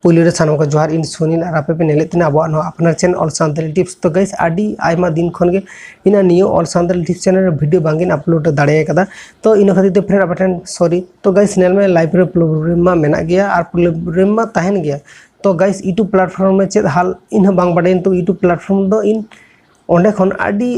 Police रे सानम को जोहार इन सुनील और आपे पे नेले तना अब अपना चैनल ऑल सांताली टिप्स। तो गाइस आडी आयमा दिन खन के इना neo all Santali tips channel रे वीडियो बांगिन अपलोड दाड़े कदा। तो इन खातिर ते फ्रेंड आपन सॉरी। तो गाइस नेल में लाइव रे प्रॉब्लम मा मेना गया और प्रॉब्लम मा तहन गया। तो गाइस यूट्यूब प्लेटफॉर्म में चेद हाल इन बांग बाडेन। तो यूट्यूब प्लेटफॉर्म दो इन ओंडे खन आडी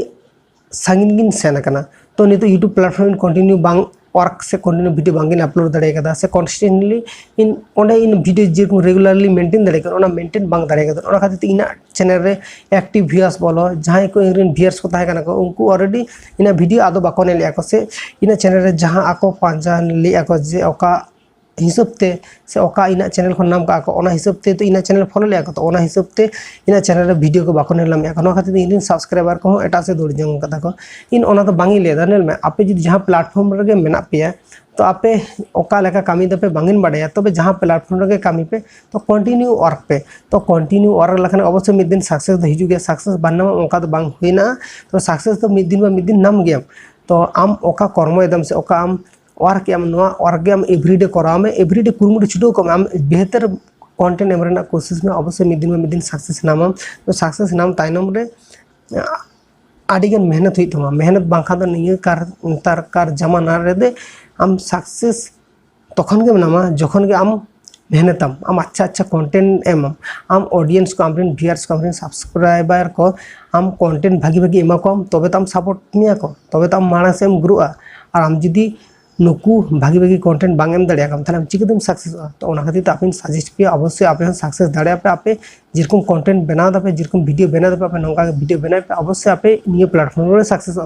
सांगिन गिन सेन कना। तो नितो यूट्यूब प्लेटफॉर्म कंटिन्यू बांग वर्क से कंटिन्यू वीडियो बांगिन अपलोड दाड़े कदा से कंसिस्टेंटली इन ओंडे इन वीडियो जे रेगुलरली मेंटेन दाड़े कर ओना मेंटेन बांग दाड़े कदा। ओना खातिर इना चैनल रे एक्टिव व्यूअर्स बोलो जहां को इनरेन व्यूअर्स को ताहे कना को उनको ऑलरेडी इना वीडियो आदो बाको नेले को से इना चैनल रे जहां आको पांजा ले को जे ओका हिसाब ते से ओका इना चैनल को नाम का को ओना हिसाब ते तो इना चैनल फॉलो ले को तो ओना हिसाब ते इना चैनल रे वीडियो को बाको नेला में को खातिर इन सब्सक्राइबर को एटा से दौड़ जंग कदा को इन ओना तो बांगी ले दा नेल में आपे जि जहां प्लेटफॉर्म रे मेना पे तो आपे ओका लेका कामी दपे बांगिन बाड़े तबे जहां प्लेटफॉर्म रे कामी पे तो कंटिन्यू वर्क पे तो कंटिन्यू वर्क लखन अवश्य मिद दिन सक्सेस द हिजु गया। सक्सेस बनना ओका तो बांग होइना तो सक्सेस तो मिद दिन नाम गया। तो आम ओका कर्म एकदम से ओका आम वर्क आम नोआ वर्क आम एवरीडे कराव में एवरीडे कुरुमुटु छुटो कम आम बेहतर कंटेंट एमरना कोशिश में अवश्य मिद दिन सक्सेस नाम। तो सक्सेस नाम ताइनम रे आडिगन मेहनत हुई तमा मेहनत बांखा तो निये कार जमाना रे दे आम सक्सेस तखन के नामा जखन के आम मेहनतम आम अच्छा अच्छा कंटेंट एम आम ऑडियंस को आमरेन व्यूअर्स को आमरेन सब्सक्राइबर को आम कंटेंट भागी भागी एमा को तबे तम सपोर्ट मिया को तबे तम माणा से हम गुरुआ और आम जुदी नुकु भागी भागी कंटेंट बांग एम दाड़िया कम ताले चिकदम सक्सेस। तो ओना खातिर आपिन सजेस्ट पे अवश्य आपे सक्सेस दाड़िया पे आपे जेरकम कंटेंट बनाव दापे जेरकम वीडियो बनाव दापे आपे नोका वीडियो बनाव पे अवश्य आपे निये प्लेटफॉर्म रे सक्सेस।